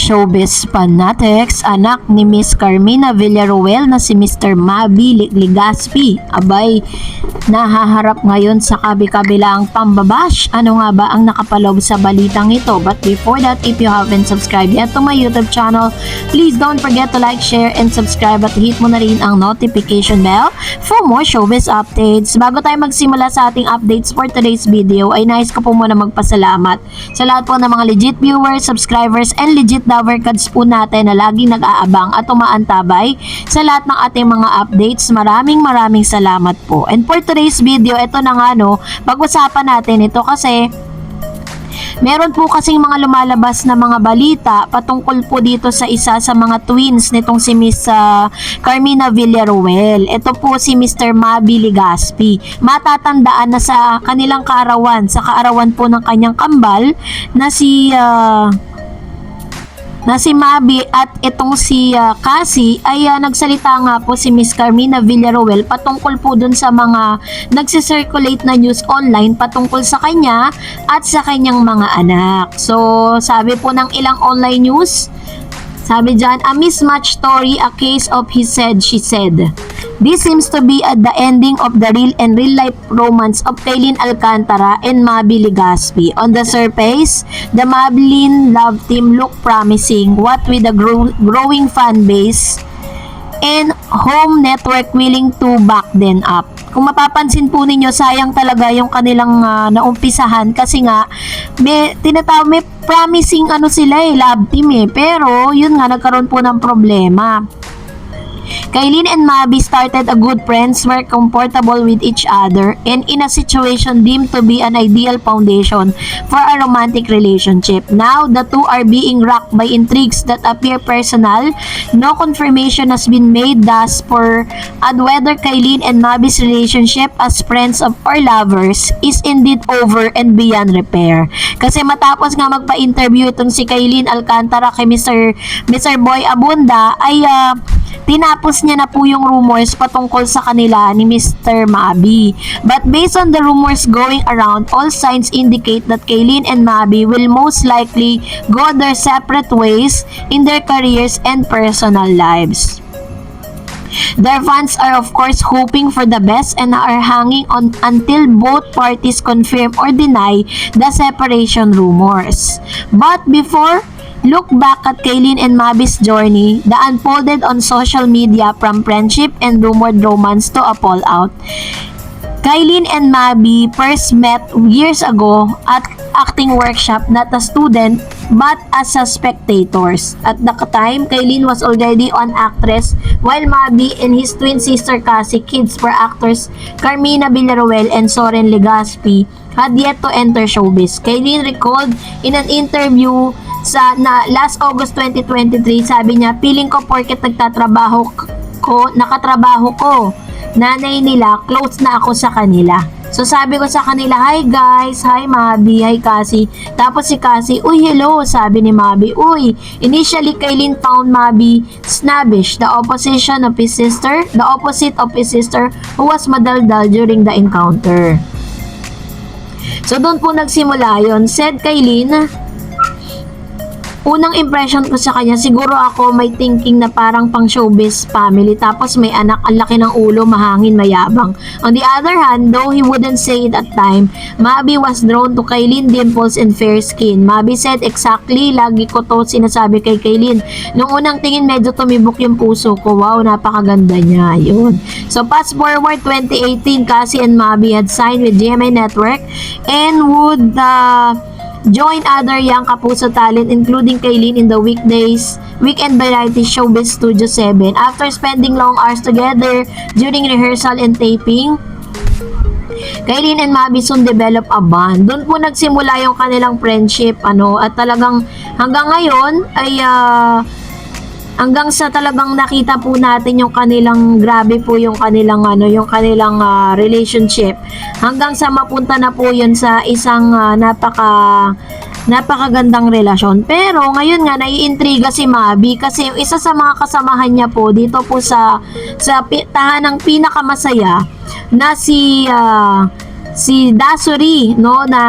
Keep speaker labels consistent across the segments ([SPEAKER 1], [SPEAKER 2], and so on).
[SPEAKER 1] showbiz fanatics, anak ni Miss Carmina Villaruel na si Mr. Mabi Ligaspi, abay, nahaharap ngayon sa kabi-kabilang pambabash. Ano nga ba ang nakapaloob sa balitang ito? But before that, if you haven't subscribed yet to my YouTube channel, please don't forget to like, share, and subscribe at hit mo na rin ang notification bell for more showbiz updates. Bago tayo magsimula sa ating updates for today's video, ay nais ko po muna magpasalamat sa lahat po ng mga legit viewers, subscribers, and legit Dover cards po natin na laging nag-aabang at umaantabay sa lahat ng ating mga updates. Maraming salamat po. And for today's video, ito na nga no, pag-usapan natin ito kasi meron po kasing mga lumalabas na mga balita patungkol po dito sa isa sa mga twins nitong si Miss Carmina Villaruel. Ito po si Mr. Mabi Ligaspi. Matatandaan na sa kanilang kaarawan, sa kaarawan po ng kanyang kambal na si Mabi at itong si Cassie ay nagsalita nga po si Miss Carmina Villaruel patungkol po dun sa mga nagsisirculate na news online patungkol sa kanya at sa kanyang mga anak. So, sabi po ng ilang online news, sabi dyan, a mismatched story, a case of he said, she said. This seems to be at the ending of the real and real-life romance of Kaylin Alcantara and Mabi Ligaspi. On the surface, the Mablin love team look promising, what with a growing fan base and home network willing to back them up. Kung mapapansin po ninyo, sayang talaga yung kanilang naumpisahan kasi nga may promising sila love team pero yun nga nagkaroon po ng problema. Kaylin and Mabi started a good friends, were comfortable with each other, and in a situation deemed to be an ideal foundation for a romantic relationship. Now, the two are being rocked by intrigues that appear personal. No confirmation has been made thus for whether Kaylin and Mabi's relationship as friends or lovers is indeed over and beyond repair. Kasi matapos nga magpa-interview itong si Kaylin Alcantara kay Mr. Boy Abunda ay tinapos niya na po yung rumors patungkol sa kanila ni Mr. Mabi. But based on the rumors going around, all signs indicate that Kaylin and Mabi will most likely go their separate ways in their careers and personal lives. Their fans are of course hoping for the best and are hanging on until both parties confirm or deny the separation rumors. But before look back at Kaylin and Mabi's journey, the unfolded on social media from friendship and rumored romance to a fallout. Kaylin and Mabi first met years ago at acting workshop, not as student but as a spectators. At the time, Kaylin was already an actress while Mabi and his twin sister Cassie, kids for actors Carmina Villaruel and Soren Ligaspi, had yet to enter showbiz. Kaylin recalled in an interview last August 2023, sabi niya, feeling ko porket nakatrabaho ko, nanay nila, close na ako sa kanila. So sabi ko sa kanila, hi guys, hi Mabi, hi Cassie. Tapos si Cassie, uy hello, sabi ni Mabi, uy. Initially, Kaylin found Mabi snobbish, the opposite of his sister who was madaldal during the encounter. So doon po nagsimula yon. Said Kaylin, unang impression ko sa kanya, siguro ako may thinking na parang pang showbiz family, tapos may anak, ang laki ng ulo, mahangin, mayabang. On the other hand, though he wouldn't say it at time, Mabi was drawn to Kaylin dimples and fair skin. Mabi said, exactly, lagi ko to sinasabi kay Kaylin. Nung unang tingin, medyo tumibok yung puso ko. Wow, napakaganda niya. Yun. So, fast forward 2018, Cassie and Mabi had signed with GMA Network and would join other young Kapuso talent including Kaylin in the weekend variety showbiz Studio 7. After spending long hours together during rehearsal and taping, Kaylin and Mabi soon develop a bond. Doon po nagsimula yung kanilang friendship at talagang hanggang ngayon ay hanggang sa talagang nakita po natin yung kanilang grabe po yung kanilang relationship, hanggang sa mapunta na po yun sa isang napakagandang relasyon. Pero ngayon nga naiintriga si Mabi kasi yung isa sa mga kasamahan niya po dito po sa tahanang pinakamasaya na si Dasuri, no, na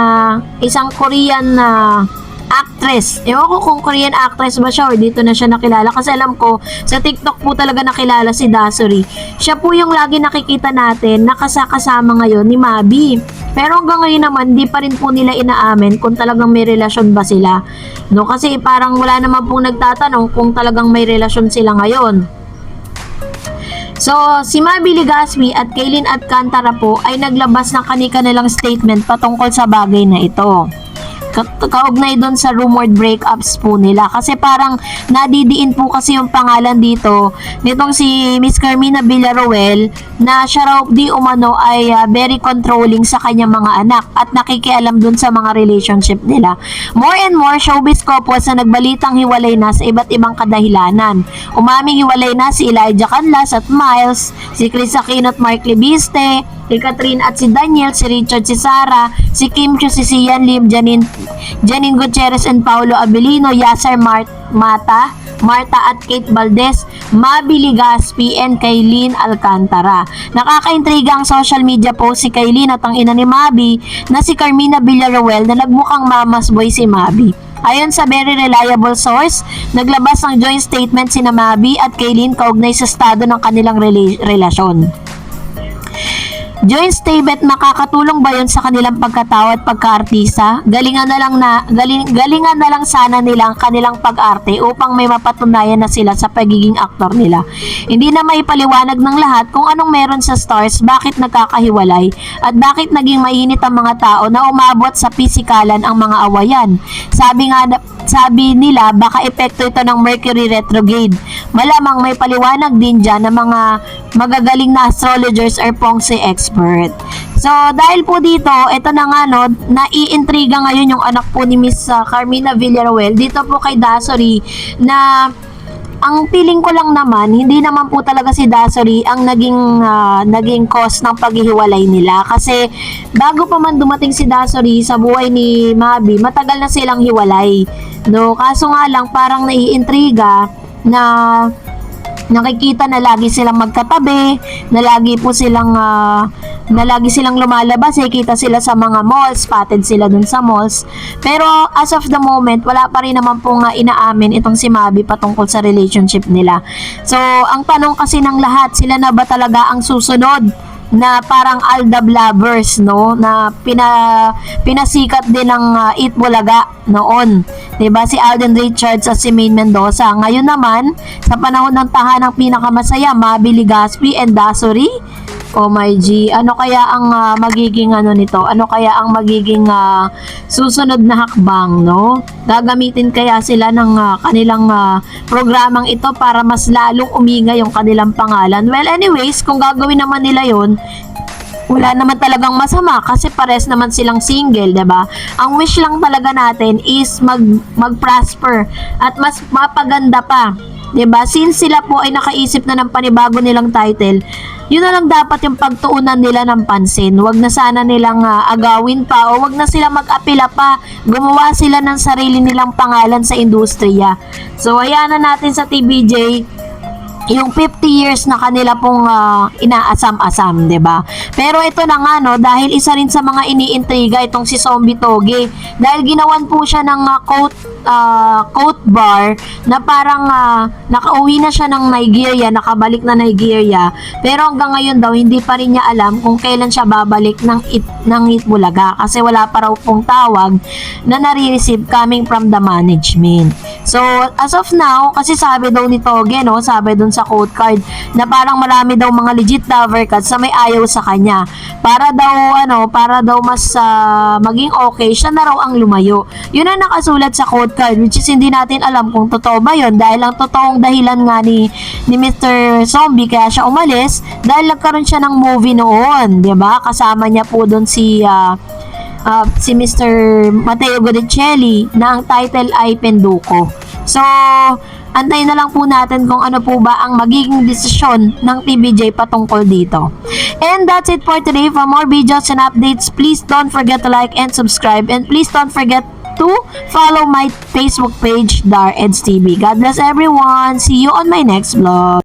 [SPEAKER 1] isang Korean na actress. Ewan ko kung Korean actress ba siya or dito na siya nakilala kasi alam ko sa TikTok po talaga nakilala si Dasuri. Siya po yung lagi nakikita natin nakasakasama ngayon ni Mabi. Pero hanggang ngayon naman di pa rin po nila inaamin kung talagang may relasyon ba sila. No, kasi parang wala naman pong nagtatanong kung talagang may relasyon sila ngayon. So, si Mabi Legaspi at Kaylin Alcantara po ay naglabas ng kani-kanilang statement patungkol sa bagay na ito. Kaugnay doon sa rumored breakups po nila kasi parang nadidiin po kasi yung pangalan dito nitong si Miss Carmina Villaruel na siya raw di umano ay very controlling sa kanyang mga anak at nakikialam doon sa mga relationship nila. More and more showbiz couples na nagbalitang hiwalay na sa iba't ibang kadahilanan. Umaming hiwalay na si Elijah Canlas at Miles, si Chris Aquino at Mark Libiste, si Catherine at si Daniel, si Richard, si Sarah, si Kim Chiu, si Sian Lim, Janine Gutierrez and Paulo Abilino, Yasser Marta at Kate Valdez, Mabi Legaspi and Kaylin Alcantara. Nakakaintriga ang social media post si Kaylin at ang ina ni Mabi na si Carmina Villaruel na nagmukhang mamas boy si Mabi. Ayon sa very reliable source, naglabas ng joint statement sina Mabi at Kaylin kaugnay sa estado ng kanilang relasyon. Joint statement, makakatulong ba yun sa kanilang pagkatao at pagkaartista? Galingan na lang sana nila ang kanilang pag-arte upang may mapatunayan na sila sa pagiging aktor nila. Hindi na may paliwanag ng lahat kung anong meron sa stars, bakit nagkakahiwalay, at bakit naging mainit ang mga tao na umabot sa pisikalan ang mga awayan. Sabi nila baka epekto ito ng Mercury retrograde. Malamang may paliwanag din dyan ng mga magagaling na astrologers or feng expert. So dahil po dito, ito na nga no, naiintriga ngayon yung anak po ni Miss Carmina Villaruel dito po kay Dasuri na ang feeling ko lang naman, hindi naman po talaga si Dasuri ang naging cause ng paghihiwalay nila. Kasi bago pa man dumating si Dasuri sa buhay ni Mabi, matagal na silang hiwalay. No, kaso nga lang parang naiintriga na nakikita na lagi silang magkatabi, na lagi silang lumalabas, kita sila sa mga malls, spotted sila dun sa malls. Pero as of the moment, wala pa rin naman po nga inaamin itong si Mabi patungkol sa relationship nila. So, ang tanong kasi ng lahat, sila na ba talaga ang susunod na parang Aldab lovers, no, na pinasikat din ng Eat Bulaga noon, 'di ba, si Alden Richards at si Maine Mendoza. Ngayon naman sa panahon ng tahanang pinakamasaya, Mabi Legaspi and Dasuri. Oh my G, ano kaya ang magiging nito? Ano kaya ang magiging susunod na hakbang, no? Gagamitin kaya sila ng kanilang programang ito para mas lalong umingay yung kanilang pangalan? Well, anyways, kung gagawin naman nila yon, wala naman talagang masama kasi pares naman silang single, 'di ba? Ang wish lang talaga natin is mag-prosper at mas mapaganda pa, 'di ba? Since sila po ay nakaisip na ng panibago nilang title, yun na lang dapat yung pagtuunan nila ng pansin. Huwag na sana nilang agawin pa o huwag na sila mag-apila pa. Gumawa sila ng sarili nilang pangalan sa industriya. So, ayan na natin sa TBJ yung 50 years na kanila pong inaasam-asam, 'di ba? Pero ito na nga no, dahil isa rin sa mga iniintriga itong si Zombie Toge, dahil ginawan po siya ng coat bar na parang nakauwi na siya ng Nigeria, nakabalik na Nigeria, pero hanggang ngayon daw hindi pa rin niya alam kung kailan siya babalik ng Eat Bulaga kasi wala pa raw pong tawag na nare-receive coming from the management. So, as of now, kasi sabi daw ni Toge, no, sabi dun sa code card na parang marami daw mga legit lover cards na may ayaw sa kanya. Para daw mas maging okay, siya na raw ang lumayo. Yun ang nakasulat sa code card, which is hindi natin alam kung totoo ba yun, dahil ang totoong dahilan nga ni Mr. Zombie kaya siya umalis dahil nagkaroon siya ng movie noon, 'di ba? Kasama niya po doon si Mr. Matteo Godicelli na ang title ay Penduko. So, antayin na lang po natin kung ano po ba ang magiging desisyon ng TBJ patungkol dito. And that's it for today. For more videos and updates, please don't forget to like and subscribe. And please don't forget to follow my Facebook page, Dar Eds TV. God bless everyone. See you on my next vlog.